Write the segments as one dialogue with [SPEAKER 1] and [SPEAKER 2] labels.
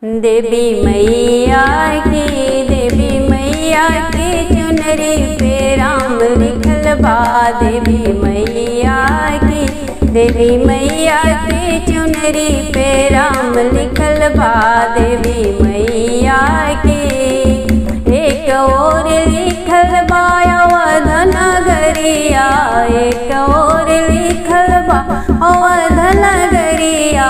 [SPEAKER 1] देवी मैया की चुनरी पे राम लिखल बा। देवी मैया की चुनरी पे राम लिखल बा। देवी मैया की एक और लिखल बा अवध नगरिया। एक और लिखल बा अवध नगरिया।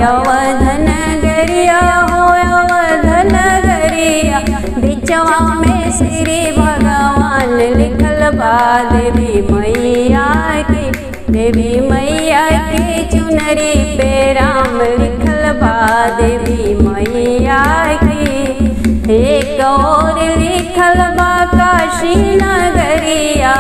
[SPEAKER 1] अवध नगरिया हो अवध नगरिया। बिचवा में श्री भगवान लिखल बा। देवी मैया की चुनरी पे राम लिखल बा। देवी मैया की एक और लिखल बा काशी नगरिया।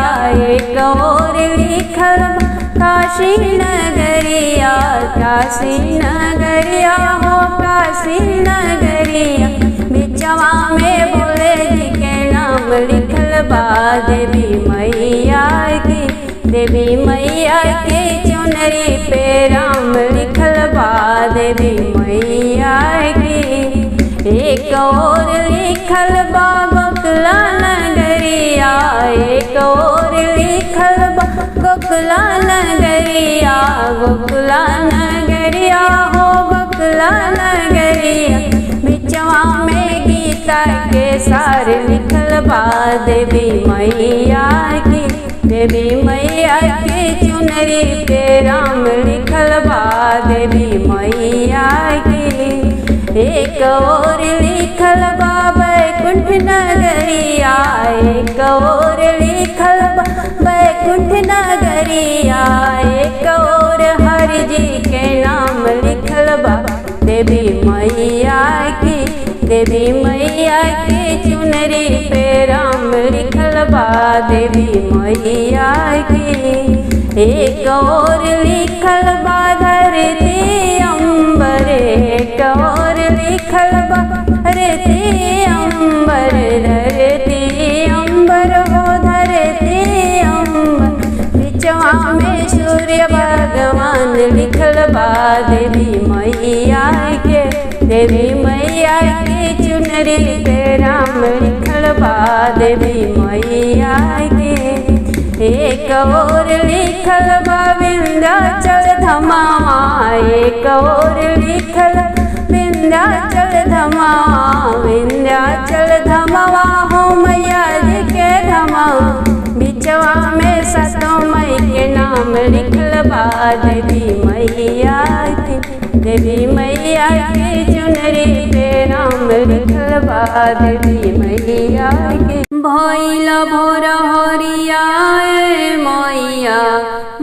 [SPEAKER 1] एक और लिखल बा काशी नगरिया। काशी नगरिया हो काशी नगरिया। बिचवा में भोले जी के नाम लिखल बा। देवी मैया की चुनरी पे राम लिखल बा। देवी मैया की एक और लिखल बा गोकुला नगरिया। एक और लिखल बा गोकुला नगरिया। गोकुला नगरिया हो गोकुला नगरिया। बिचवा में गीता के सार लिखल बा। देवी मैया की चुनरी पे राम लिखल बा। देवी मैया की एक और लिखल बा बैकुंठ नगरिया। एक और लिखल बा बैकुंठ नगरिया। एक और हरि जी के नाम लिखल बा। देवी मैया की चुनरी पे राम लिखल बा। देवी मैया की एक और लिखल बा धरती अम्बर। एक और लिखल बा धरती अम्बर। धरती अम्बर हो धरती अम्बर। बिचवा में सूर्य भगवान लिखल बा। देवी मैया की चुनरी पे राम लिखल बा। देवी मैया की एक और लिखल बा विंध्याचल धमावा। एक और लिखल विंध्याचल धमावा। विंध्याचल धमावा हो मैया जी के धमावा। बिचवा में सतों मई के नाम लिखल बा। देवी मैया की चुनरी पे राम लिखल बा। देवी मैया की भइल भोर हरिया मैया।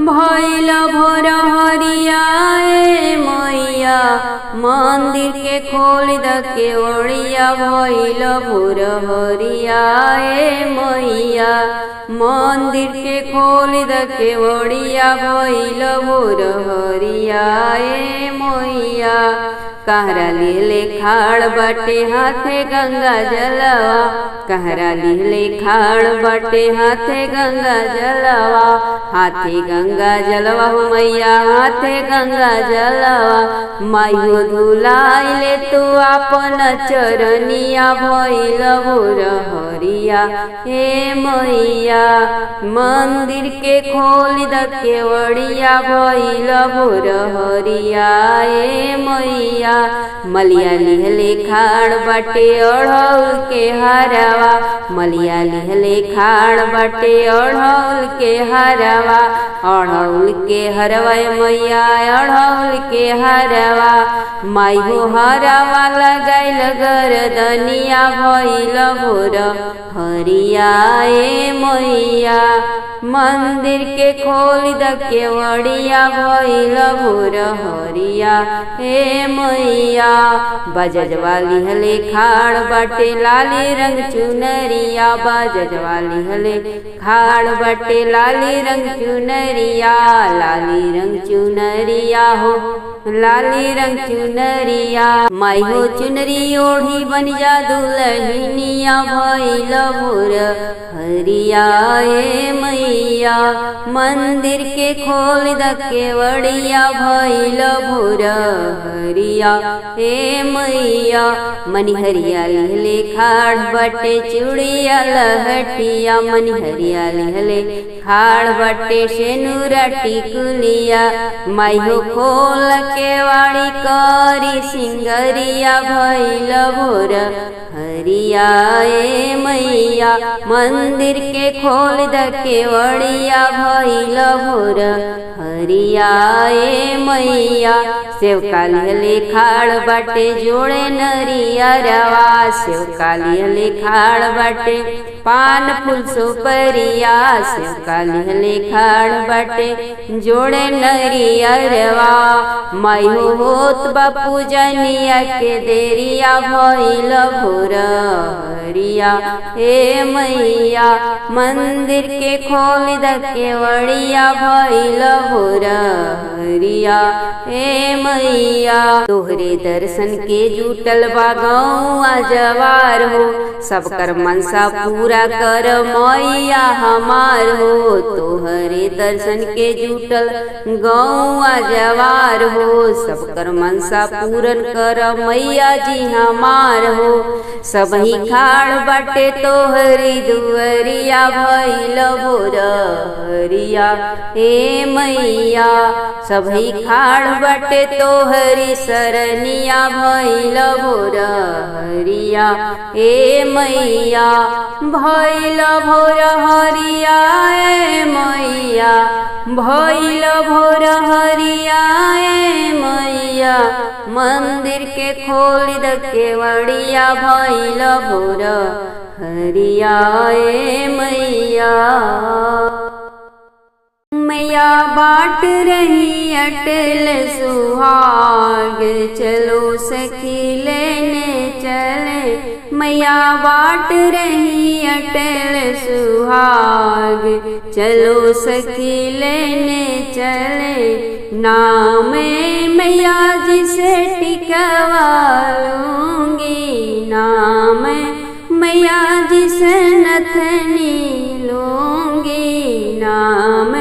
[SPEAKER 1] भइल भोर हरिया मैया। मंदिर के खोल द केवड़िया। भइल भोर हरिया मैया। मंदिर के खोल द केवड़िया। भइल भोर हरिया मैया। कहरा लीले खाड़ बाटे हाथे गंगा जलवा। कहरा लीले खाड़ बाटे हाथे गंगा जलवा। हाथे गंगा जलवा हो मैया हाथे गंगा जलवा। मायो धुलाइले तू आपन चरनिया। भइल भोर हरिया हे मैया। मंदिर के खोल द केवड़िया। भइल भोर हरिया हे मैया। मलिया लिहले खाड़ बाटे अढ़ौल के हरवा। मलिया लिहले खाड़ बाटे अढ़ौल के हरवा। अढ़ौल के हरवा मैया अढ़ौल के हरवा। माई हो हरवा लगाइल गरदनिया। भइल भोर हरिया मैया। मंदिर के खोल द केवड़िया। भइल भोर हरिया हे मैया। बजजवाली हले खाड़ बाटे लाली रंग चुनरिया। बजजवाली हले खाड़ बाटे लाली रंग चुनरिया। लाली रंग चुनरिया हो लाली रंग चुनरिया। माई हो चुनरी ओढ़ी बन जा दुल्हनिया। भइल भोर हरिया ए मैया मंदिर के खोल द केवड़िया भइल भोर हरिया ए मैया मनी हरिया लिहले खाड़ बटे चूड़िया लहटिया मनी हरिया लिहले खाड़ बटे सेनुरा टिकुलिया माई हो खोल केवाड़ी करी सिंगरिया भइल भोर हरिया ए मैया मंदिर के खोल द केवड़िया भइल भोर हरिया ए मैया सेव काली खाड़ बाटे जोड़े नरियरवा सेव काली खाड़ बाटे पान फूल सुपरिया सेव काली खाड़ बाटे जोड़े नरियरवा माई होत बापू जनिया के देरिया भइल भोर हरिया ए मैया मंदिर के खोल द केवड़िया भइल भोर हरिया ए मैया तोहरे दर्शन के जुटल बा गौआ जवार हो सब कर मनसा पूरा कर मैया हमार हो तोहरे दर्शन के जुटल गौआ जवार हो सब कर मनसा पूरन कर मैया जी हमार हो सबही खाड़ बाटे तोहरी दुअरिया भइल भोर हरिया ए मैया सबही खाड़ बाटे तोहरी सरनिया भइल भोर हरिया ए मैया भइल भोर हरिया ए मैया भइल भोर हरिया ए मैया मंदिर के खोल द केवड़िया भइल भोर हरिया ए मैया मैया बाट रही अटल सुहाग चलो सखी लेने चले मैया बाट रही अटल सुहाग चलो सखी लेने चले नाम मैया जिसे टिकवा लूंगी नाम मैया जिसे नथनी लूंगी नाम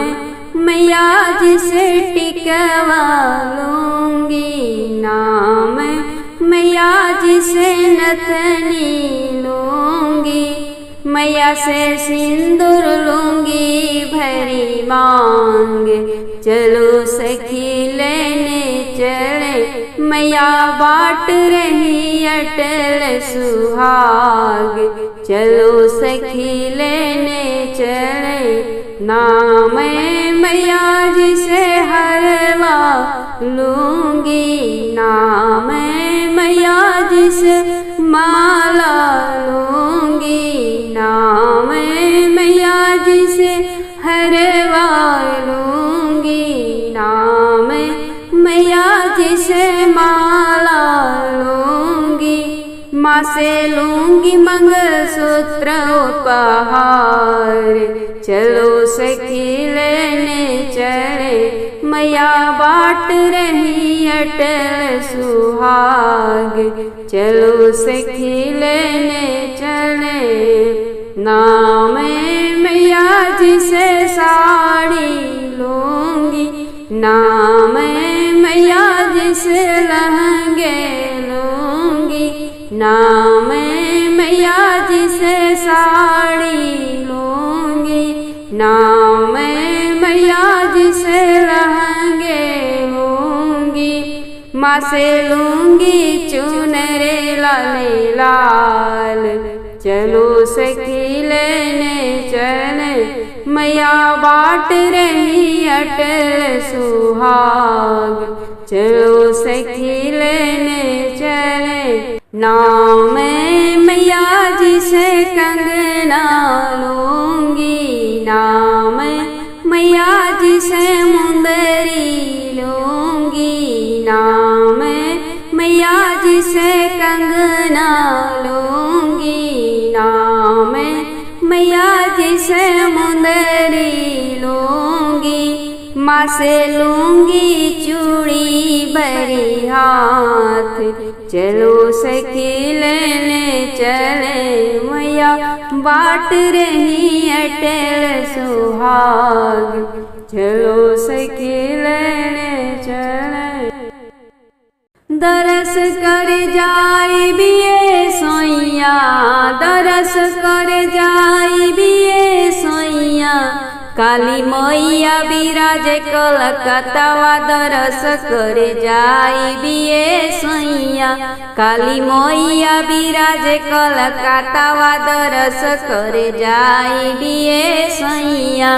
[SPEAKER 1] मैया जिसे टिकवा लूंगी नाम मैया जिसे नथनी लूंगी मैया से सिंदूर लूंगी भरी मांग चलो सखी लेने चले मैया बाट रही अटल सुहाग चलो सखी लेने चले नाम मैया जिसे हरवा लूंगी नाम मैया जिसे माला लूंगी नाम मैया जिसे हरवा लूंगी नाम मैया जिसे माला लूंगी माँ से लूंगी मंगलसूत्र उपहार चलो सखी लेने चले मैया बाट रही अटल सुहाग चलो सखी लेने चले नाम मैया जिसे साड़ी लूंगी नाम मैया जिसे लहंगे लूंगी नाम मैया जिसे साड़ी लूंगी नाम मैया जिसे लहंगे लूंगी माँ से लूंगी चुनरे लाले लाल चलो सखी लेने चले मैया बाट रही अटल सुहाग चलो सखी लेने चले नाम मैया जिसे कंगना लूंगी नाम मैया जिसे मुंदरी लूंगी नाम मैया जिसे कंगना लूंगी नाम मैया जिसे मुंदरी लूंगी माँ से लूंगी चूड़ी बरी हाथ चलो सखी लेने चले मैया बाट रही अटल सुहाग। चलो सखी लेने चले दरस कर जाई बिये सोइया, दरस कर जाई बिये सोइया। काली मैया बिराज कलकत्तावा दरस कर जाई बिये सोइया। काली मैया बिराज कलकत्तावा दरस कर जाई बिये सोइया।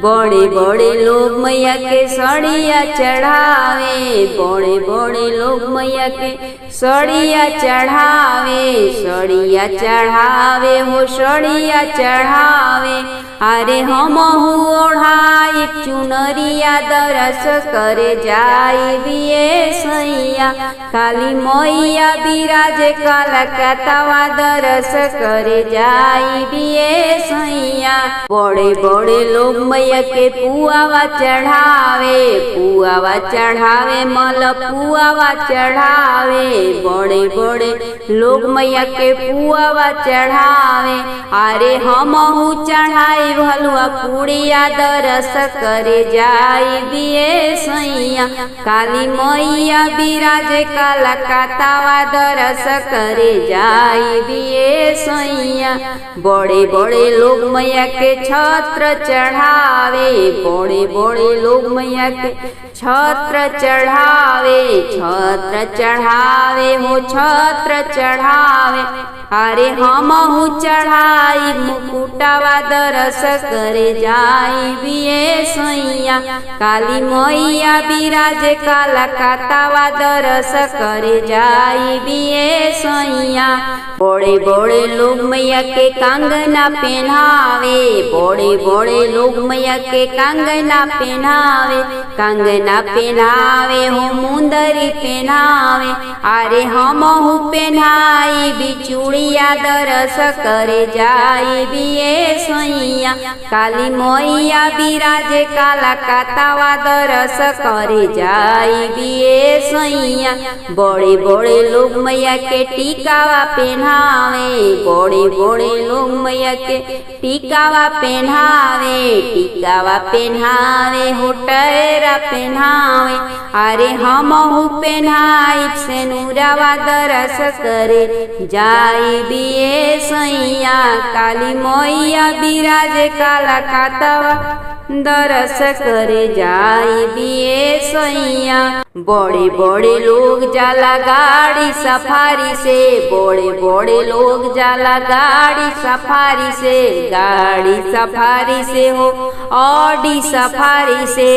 [SPEAKER 1] बड़े बड़े लोग मैया के सड़िया चढ़ावे, बड़े बड़े लोग मैया के सड़िया चढ़ावे, सड़िया चढ़ावे हो सड़िया चढ़ावे। अरे हमहु ओढ़ाई चुनरिया दरस कर जाई बिये सैया। काली मैया बिराज कलकत्तावा दरस कर जाई बिये सैया। बड़े बड़े लोग मैया के पुआवा चढ़ावे, पुआवा चढ़ावे मल पुआवा चढ़ावे। बड़े बड़े लोग मैया के पुआवा चढ़ावे। अरे हमहु चढ़ाई भलुआ पुड़िया दरस कर जाई बिये सैया। काली मैया बिराज कलकत्तावा दरस कर जाई बिये सैया। बड़े बड़े लोग मैया के छत्र चढ़ावे, बड़े बड़े लोग मैया के छत्र चढ़ावे, छत्र चढ़ावे हो छत्र चढ़ावे। अरे हमहु चढ़ाई मुकुटावा दरस कर जाई बिये सैया। काली मैया बिराज कलकत्तावा दरस कर जाई बिये सैया। बड़े बड़े लोग मैया के कंगना पहनावे, बड़े बड़े लोग मैया के कंगना पहनावे, कंगना पहनावे हो मुंदरी पहनावे। अरे हमहु पहनाई बिचूड़िया दरस कर जाई बिये सैया। काली मैया बिराज कलकत्तावा दरस कर जाई बिये सैया। बड़े बड़े लोग मैया के टीकावा पहनावे, बड़े बड़े लोग मैया के टीकावा पहनावे, टीकावा पहनावे हो टहरा पहनावे। अरे हमहु पहनाई सेनुरावा दरस कर जाई बिये सैया। काली मैया बिराज कलकत्तावा दरस कर जाई बिये सैया। बड़े बड़े लोग जाला गाड़ी सफारी से, बड़े बड़े लोग जाला गाड़ी सफारी से, गाड़ी सफारी से हो ऑडी सफारी से।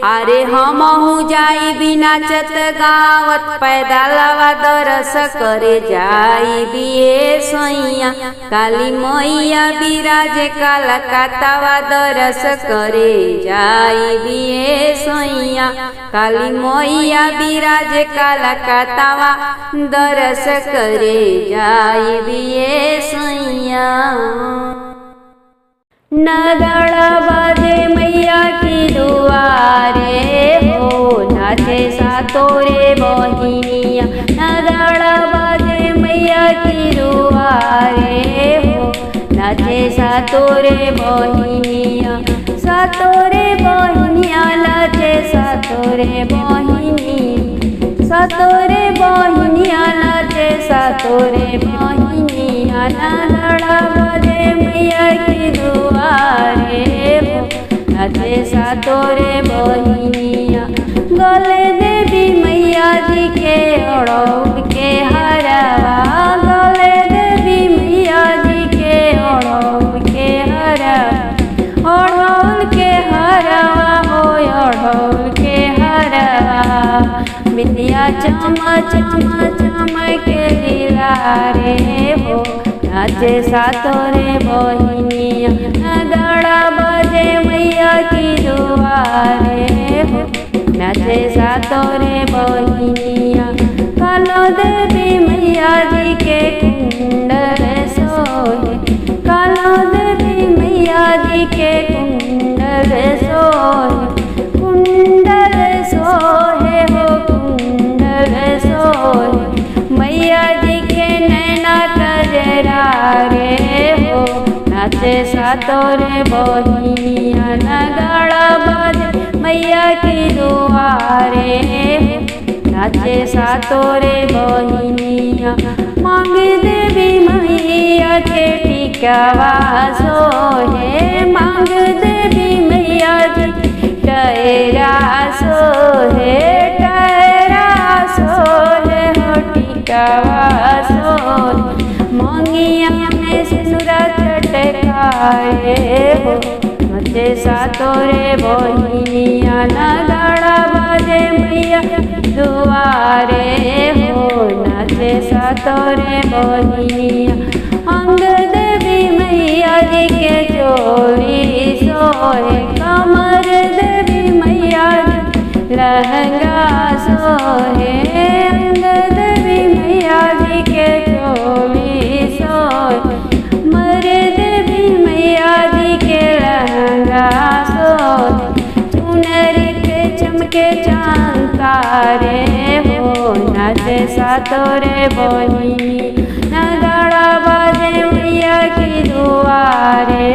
[SPEAKER 1] अरे हमहु जाई बिना चत गावत पैदलवा दरस कर जाई बिये सैया। काली मैया बिराज कलकत्तावा दरस कर जाई बिये सैया। काली मैया बिराज कलकत्तावा दरस कर जाई बिये सैया। नगाड़ा बाजे मैया की दुआरे हो, नाचे सातोरे बहिनिया। नगाड़ा बाजे मैया की दुआरे हो, नाचे सातोरे बहिनिया। सातोरे बहिनिया नाचे सातोरे बहिनी, सातोरे बहिनिया नाचे सातोरे बहिनिया। नगाड़ा बाजे मैया की दुआरे हो, नाचे सातोरे बहिनिया। गले देवी मैया जी के ओढ़ौल के हरवा, गले देवी मैया जी के ओढ़ौल के हरवा। ओढ़ौल के हरवा हो ओढ़ौल के हरवा। बिंदिया चमा चमा चमक लीला रे हो, नाचे सातोरे बहिनिया। नगाड़ा बाजे मैया की दुआरे हो, नाचे सातोरे बहिनिया। कालो देवी मैया जी के कुंडल सोहे, कालो देवी मैया जी के कुंडल सोहे। कुंडल सोहे हो कुंडल सोहे, मैया सातोरे बहिनिया नगाड़ा बाजे मैया की दुआरे नाचे सातोरे बहिनिया मांग देवी मैया के टिकवा सोहे मांग देवी मैया जी टहरा सोहे हो टिकवा सोहे मंगिया में सिंदूरा चटकाए हो नाचे सातोरे बहिनिया नगाड़ा बाजे मैया दुआरे हो नाचे सातोरे बहिनिया अंग देवी मैया जी के चोरी सोहे कमर देवी मैया जी लहंगा सोहे अंग देवी मैया जी के चोरी सोहे मर देवी मैया जी के लहंगा सोहे चुनर के चमके चांद तारे हो नाचे सातोरे बहिनी नगाड़ा बाजे मैया की दुआरे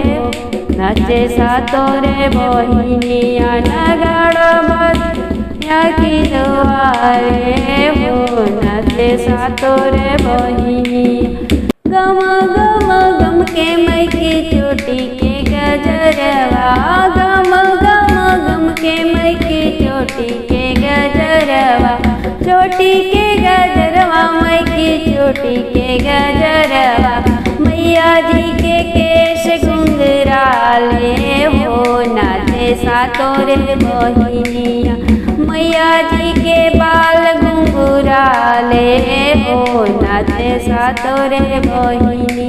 [SPEAKER 1] हो नाचे सातोरे बहिनिया नगाड़ा बाजे मैया की दुआरे हो नाचे सातोरे बहिनिया गम गम गम के मई की चोटी के गजरवा गम गम गम के मई की चोटी के गजरवा चोटी के गजरवा मई की चोटी के गजरवा मैया जी के केश गुंगराले हो नाचे सातोरे बहिनिया मैया जी के बाल घुंघराले हो नाचे सातोरे बहिनी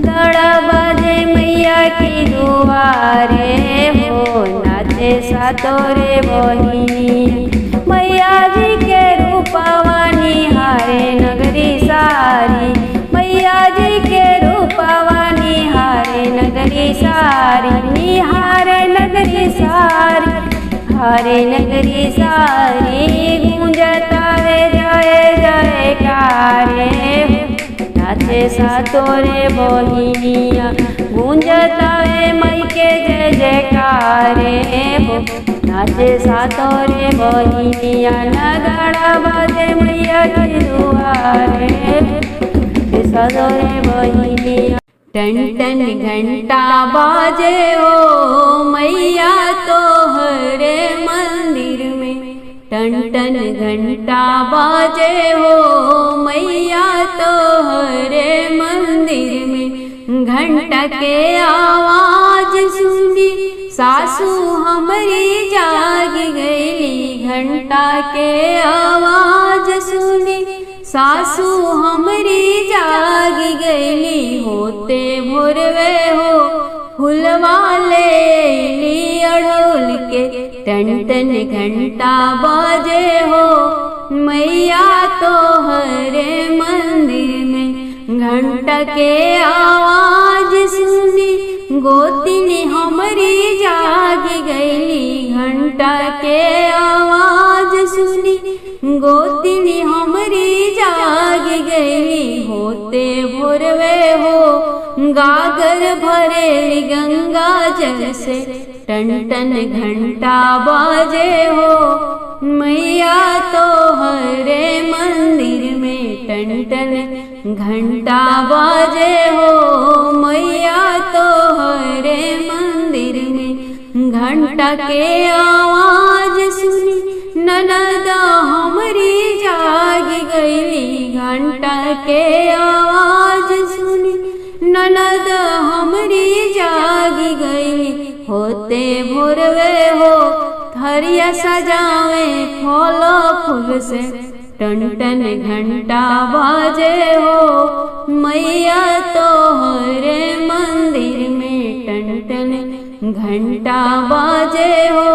[SPEAKER 1] गड़ा बाजे मैया की दुआरे हो नाचे सातोरे बहिनी मैया जी के रूपवा निहारे नगरी सारी मैया जी के रूपवा निहारे नगरी सारी निहारे नगरी सारी हरे नगरी सारी गूंजतावे जय जयकारे नाचे सातोरे बहिनिया गूंजतावे मई के जय जयकारे हो नाचे सातोरे बहिनिया नगाड़ा बाजे मैया की दुआरे सातोरे बहिनिया टन टन घंटा बाजे हो मैया तो हरे मंदिर में टन टन घंटा बाजे हो मैया तो हरे मंदिर में घंटा के आवाज सुनी सासू हमारी जाग गई घंटा के आवाज सुनी सासू हमारी जाग गईली होते भोरवे हो फुलवा ले अड़ोल के टन टन घंटा बाजे हो मैया तो हरे मंदिर में घंटा के आवाज सुनी गोतिनी हमारी जाग गईली घंटा के आवाज सुनी गोतिनी हमारी जाग गईली होते भोरवे हो गागर भरे गंगा जल से टन टन घंटा बाजे हो मैया तो हरे मंदिर में टन टन घंटा बाजे हो मैया तो हरे मंदिर में घंटा के आवाज सुनी ननद हमारी जाग गईली घंटा के आवाज सुनी ननद हमारी जाग गईली होते भोरवे हो थरिया सजावे फल फूल से टन टन घंटा बाजे हो मैया तो हरे मंदिर में टन टन घंटा बाजे हो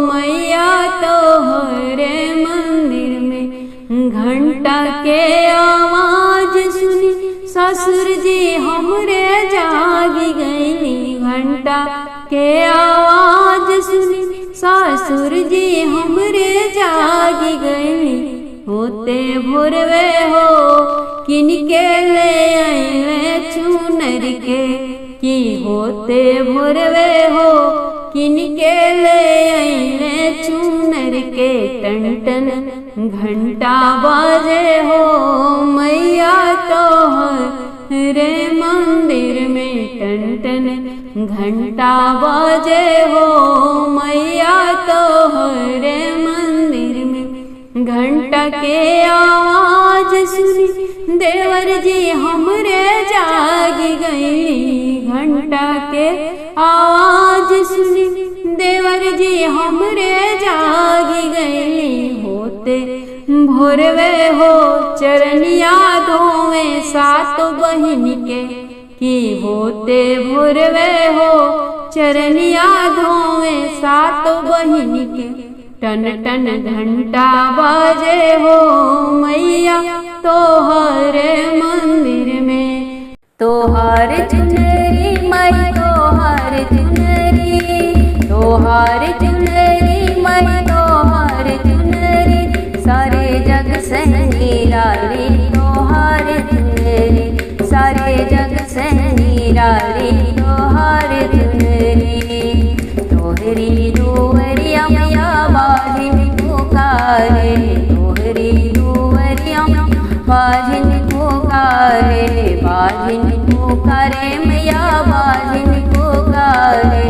[SPEAKER 1] मैया तो हरे मंदिर में घंटा के आवाज सुनी ससुर जी हमरे जागी गईली घंटा के आवाज सुनी ससुर जी हमरे जागी गईली होते भोरवे हो किनके ले आए चुनर के कि होते भोरवे हो किनके ले अइले चुनर के टन टन घंटा बाजे हो मैया तोहरे मंदिर में टन टन घंटा बाजे हो मैया तोहरे मंदिर में। घंटा के आवाज सुनी देवर जी हमरे जाग गई। घंटा के आवाज सुनी देवर जी हमरे जाग गई। होते भोरवे हो चरनिया धोवे सात बहिन के कि होते भोरवे हो चरनिया धोवे सात बहिन के। टन टन घंटा बाजे हो मैया तोहरे मंदिर में। तोहार चुनरी माई तोहार चुनरी तोहार चुनरी माई तोहार चुनरी सारे जग से निराली तोहार चुनरी सारे जग से निराली तोहार चुनरी। तोहरी दुवरिया मैया बाजिन पुकारे तोहरी दुवरिया बाजिन पुकारे बाजिन पुकारे मैया बाजिन पुकारे।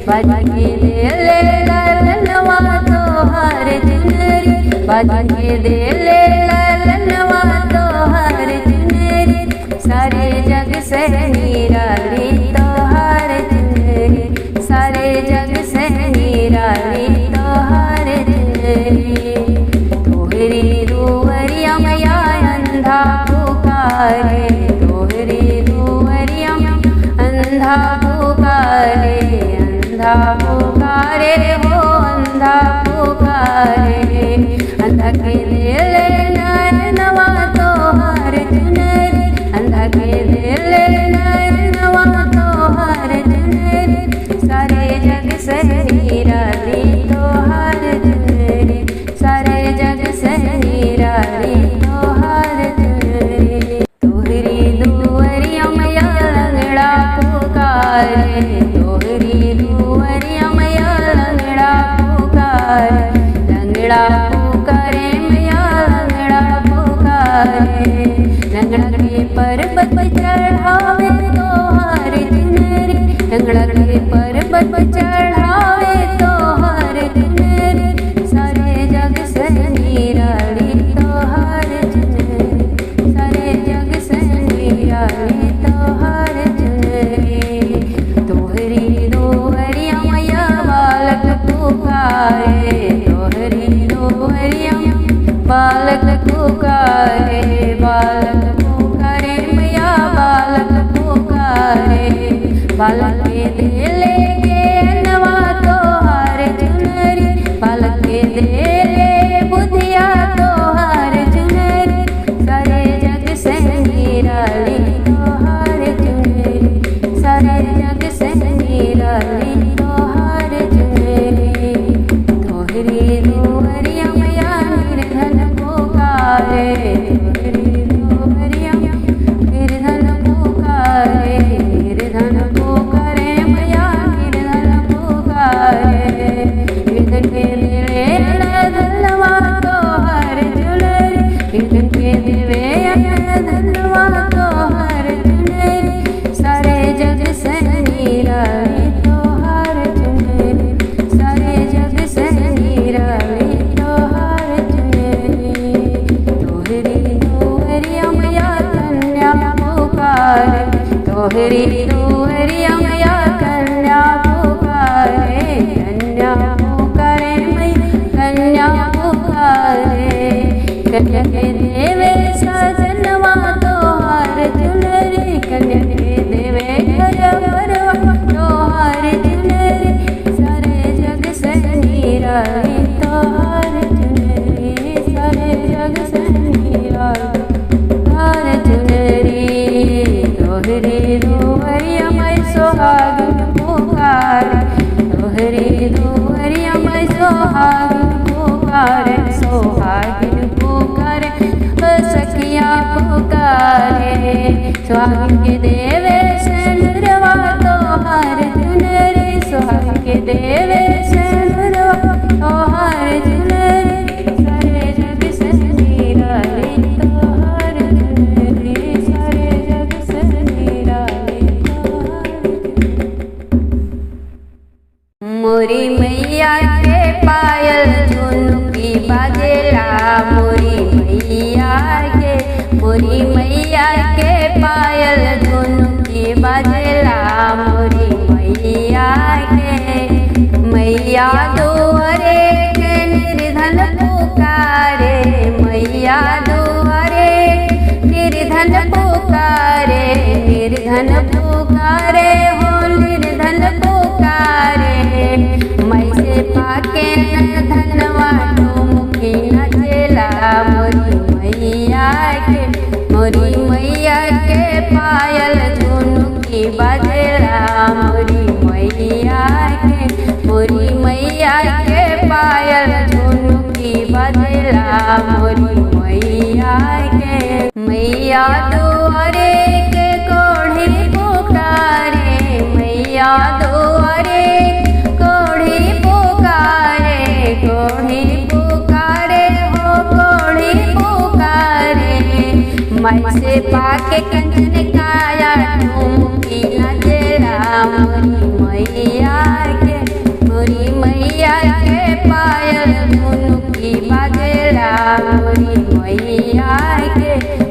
[SPEAKER 1] बाजिन के दे ले ललनवा तोहार चुनरी बाजिन के दे ले ललनवा तोहार चुनरी सारे जग से निराली तोहार चुनरी सारे जग से निराली तोहार चुनरी। तोहरी दुवरिया मैया अंधा पुकारे तोहरी दुवरिया अंधा पुकारे अंधा पुकारे हो अंधा पुकारे। अंधा के दे ले नवा तोहार चुनरी अंधा के दे ले नवा तोहार चुनरी सारे जग से निराली तोहार चुनरी सारे जग से निराली तोहार चुनरी। तोहरी दुवरिया मैया लंगड़ा पुकारे तोहरी दुवरिया मैया लंगड़ा पुकारे लंगड़ा पुकारे मैया लंगड़ा पुकारे। लंगड़ा के पर्वत चढ़ावे तोहार चुनरी लंगड़ा के पर्वत चढ़ावे तोहार चुनरी सारे जग से निराली तोहार चुनरी सारे जग से निराली तोहार चुनरी। तोहरी दुवरिया मैया बालक पुकारे तोहरी दुवरिया बालक पुकारे बालक पुकारे मैया बालक पुकारे। बालक के दे ले नवा तोहार चुनरी बालक के दे ले बुधिया तोहार चुनरी सारे जग से निराली तोहार चुनरी सारे जग से निराली तोहार चुनरी। तोहरी दुवरिया मैया निर्धन पुकारे तोहरी दुवरिया निर्धन पुकारे निर्धन पुकारे मैया निर्धन पुकारे। निर्धन के देवे धनवा तोहार चुनरी निर्धन के देवे धनवा तोहार चुनरी सारे जग से निराली तोहार चुनरी सारे जग से निराली तोहार चुनरी। तोहरी दुवरिया मैया कन्या पुकारे तोहरी दुवरिया मैया कन्या पुकारे कन्या पुकारे मैया कन्या पुकारे। कन्या के देवे सजनवा तोहार चुनरी कन्या के देवे घरवा तोहार चुनरी सारे जग से निराली तोहार चुनरी सारे जग से निराली तोहार चुनरी। तोहरी दुवरिया मैं सोहागिन पुकारे तोहरी दुवरिया मैं सोहागिन पुकारे सोहागिन पुकारे सखिया पुकारे। सुहागिन के देवे सेनुरवा तोहार चुनरी सुहाग के देवे सेनुरवा तोहार चुनरी सारे जग से निराली तोहार चुनरी सारे जग से निराली तोहार। मोरी मैया के पायल झुनकी बाजेला मोरी मैया के पायल झुनकी बाजेला मोरी मैया के। मैया दुआरे के निर्धन पुकारे मैया दुआरे निर्धन पुकारे निर्धन पुकारे हो निर्धन पुकारे। मैं से पाके धनवा मुखी नचेला मोरी मैया के पायल झुनकी बाजेला मोरी मैया के पायल झुनकी बाजेला मोरी मैया के। मैया दुआरे के कोढ़ी पुकारे मैया दुआरे कोढ़ी पुकारे कोढ़ी पुकारे हो कोढ़ी पुकारे। मैं से पाके कंचन काया झुमकी नचेला मोरी मैया के पायल झुनकी बाजेला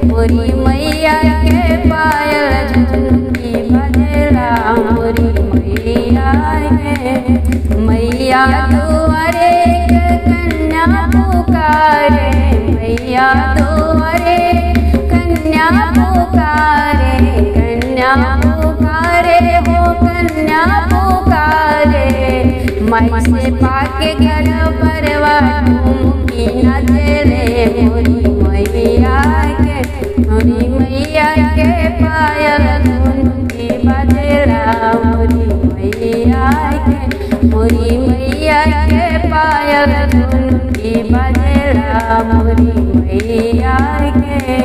[SPEAKER 1] मोरी मैया के पायल झुनकी बाजेला मोरी मैया के। मैया दुआरे के कन्या पुकारे मैया दुआरे कन्या पुकारे हो कन्या पुकारे। मैं से पाके घर परवा झुमकी नचेले मोरी मैया के पायल झुनकी बाजेला मोरी मैया के पायल झुनकी बाजेला मोरी मैया के।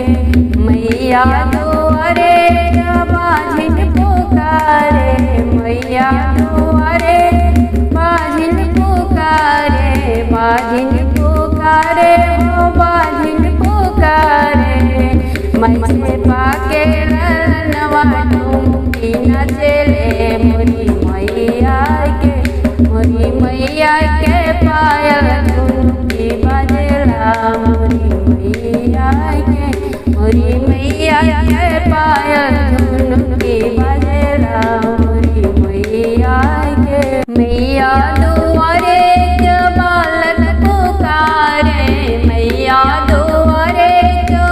[SPEAKER 1] मैया दुआरे बाझिन पुकारे मैया दुआरे बाझिन पुकारे बाझिन पुकारे हो बाझिन पुकारे। मैं से पाके नवा झुमकी नचेले मोरी मैया के पायल झुनकी बाजेला मोरी मैया के पायल झुनकी बाजेला मोरी मैया के। मैया दुआरे जो बालक पुकारे मैया दुआरे जो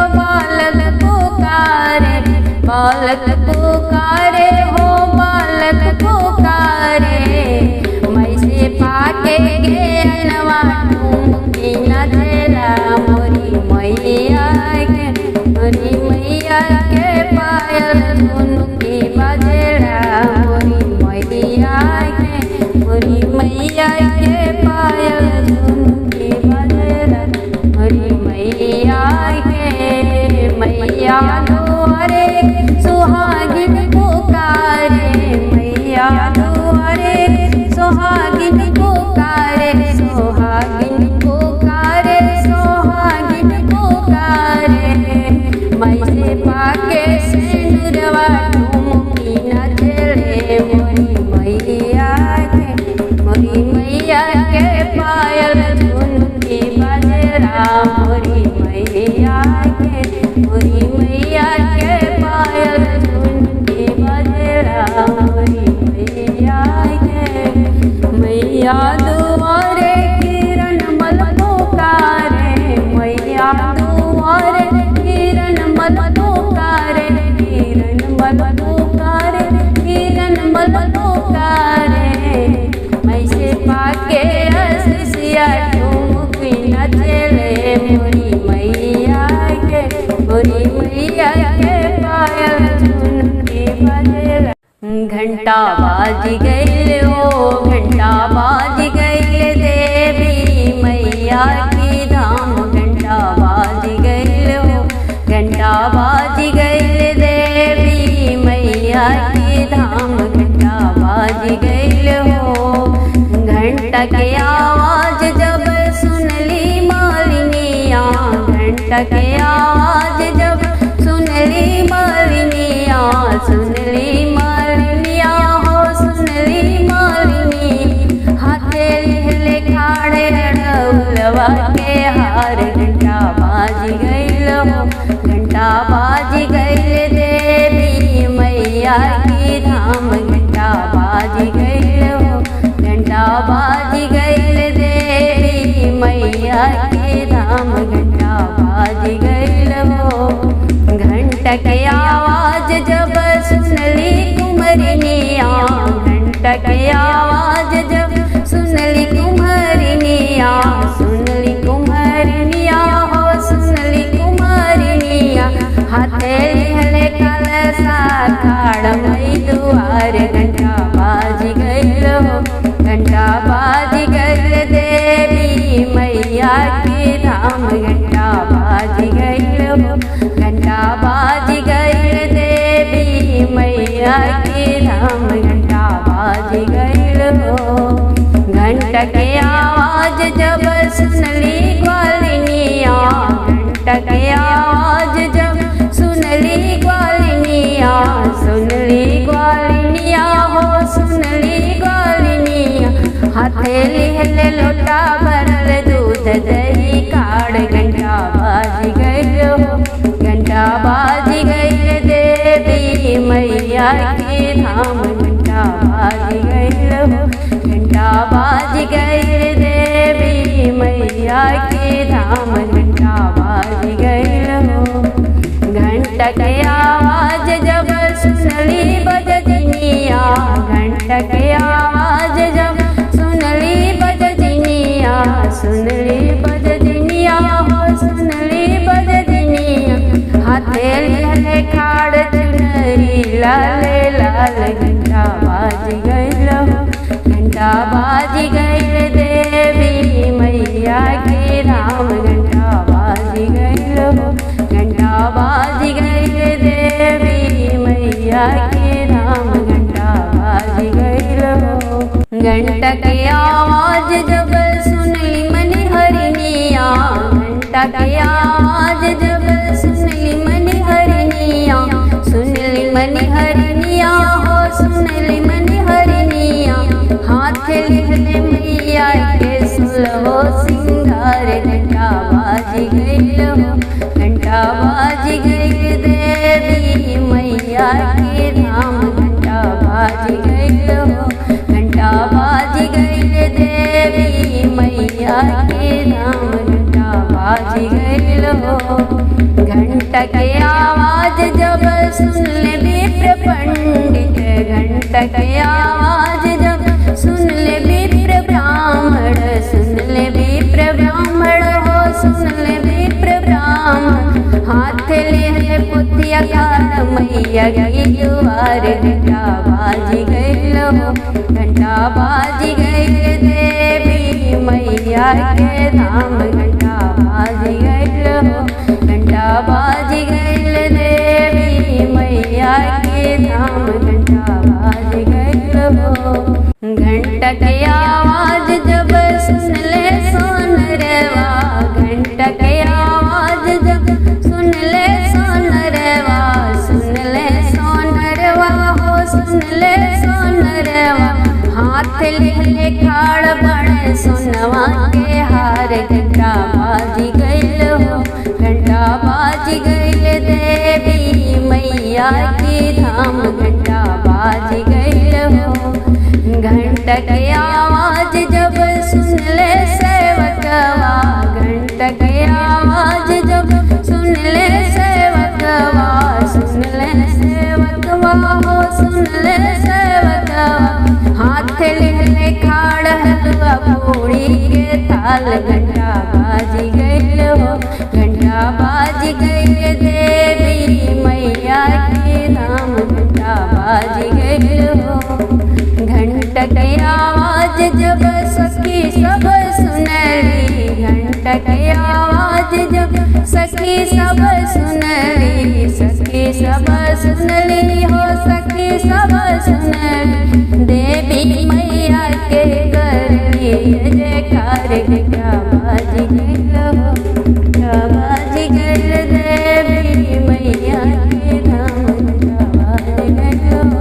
[SPEAKER 1] बालक पुकारे हो बालक पुकारे। मैं से पाके नवा झुमकी नचेला मोरी मैया के पायल झुनकी बाजेला मोरी मैया के पायल झुनकी बाजेला मोरी मैया के। मैया दुआरे सुहागिन पुकारे मैया दुआरे सुहागिन पुकारे सुहागिन पुकारे सुहागिन पुकारे। मैं से पाके सेनुरवा झुमकी नचेले मोरी मैया के पायल झुनकी बाजेला मोरी मैया के पायल झुनकी बाजेला मोरी मैया के। मैया दुआरे किरण मल पुकारे मैया दुआरे किरण मल पुकारे किरण मल पुकारे किरण मल पुकारे। मैं से पाके सिया झुमकी नचेले मोरी मैया के पायल झुनकी बाजेला। घंटा बाज गई हो घंटा बाज गई देवी मैया की धाम घंटा बाज गई हो घंटा बाज गई देवी मैया की घंटा के आवाज जब सुनली मालिनिया, घंटा के आवाज जब सुनली मालिनिया, सुनली मालिनिया हो सुनली मालिनी। हाथे लिहले खाड़े अड़हुलवा के हार, घंटा बाज गईल हो, घंटा बाज गईल देवी मैया की धाम, घंटा बाज गईल हो, घंटा बाज गईल देवी मैया की धाम, घंटा बाज गईल हो। घंटा के आवाज जब सुनली कुंवरिनिया, घंटा के आवाज जब सुनली कुंवरिनिया, सुनली कुंवरिनिया हो सुनली कुंवरिनिया। हाथे लिहले कलसा खाड़ मई दुआर, घंटा बाज गईल हो, घंटा बाज गईल देवी मैया की धाम, घंटा बाज गईल हो, घंटा बाज गईल देवी मैया की धाम, घंटा बाज गईल हो। घंटा के आवाज जब सुनली ग्वालिनिया, घंटा के आवाज जब सुनली ग्वालिनिया, सुनली ग्वालिनिया हो सुनली ग्वालिनिया। हाथे लिहले लोटा भरल दूध दही काढ़, घंटा बाज गईल हो, घंटा बाज गईल देवी मैया की धाम, घंटा बाज गईल हो, घंटा बाज गईल देवी मैया की धाम, घंटा बाज गईल हो। घंटा के आवाज जब सुनली बजनिया, घंटा के आवाज जब सुनली बजनिया, सुनली बजनिया हो सुनली बजनिया। हाथे लिहले खाड़ चुनरी लाल लाल, घंटा बाज गईल हो, घंटा बाज गईल देवी मैया की धाम, घंटा बाज गईल हो, घंटा बाज गईल देवी मैया की धाम, घंटा बाज गईल हो। घंटा के आवाज जब सुनली मनहरिनिया, घंटा के आवाज जब सुनली मनहरिनिया, सुनली मनहरिनिया हो सुनली मनहरिनिया। हाथ लिहले मैया के सुलहो सिंगार, घंटा बाज गईल हो, घंटा बाज गईल देवी मैया की धाम, घंटा बाज गईल हो, घंटा बाज गईल देवी मैया की धाम, घंटा बाज गईल हो। घंटा के आवाज जब सुनले विप्र पंडित, घंटा के आवाज जब सुनले विप्र ब्राह्मण, सुनले विप्र ब्राह्मण हो सुनले विप्र ब्राह्मण। हाथ लिहले पुतिया काढ़ मैया की दुआर, घंटा बाज गईल हो, घंटा बाज गईल देवी मैया के धाम, घंटा बाज गईल हो, घंटा बाज गईल देवी मैया के धाम, घंटा बाज गईल हो। घंटा के आवाज जब सुनले सोनरवा, घंटा के आवाज जब सुनले सोनरवा, सुनले सोनरवा हो सुनले सोनरवा। हाथ लिहले खाड़ बड़े सोनवा के हार, घंटा बाज गईल हो, घंटा बाज गईल देवी मैया की धाम, घंटा बाज गईल हो। घंटा के आवाज जब सुनले सेवकवा, घंटा के आवाज जब सुनले सेवकवा, सुनले सेवकवा हो सुनले सेवकवा। हाथ लिहले खाड़ हलवा पूड़ी के थाल, घंटा बाज गईल हो, घंटा बाज गईल देवी मैया की धाम, घंटा बाज गईल हो। घंटा के आवाज जब सखी सब सुनली, घंटा के आवाज जब सखी सब सुनली, सखी सब सुनली हो।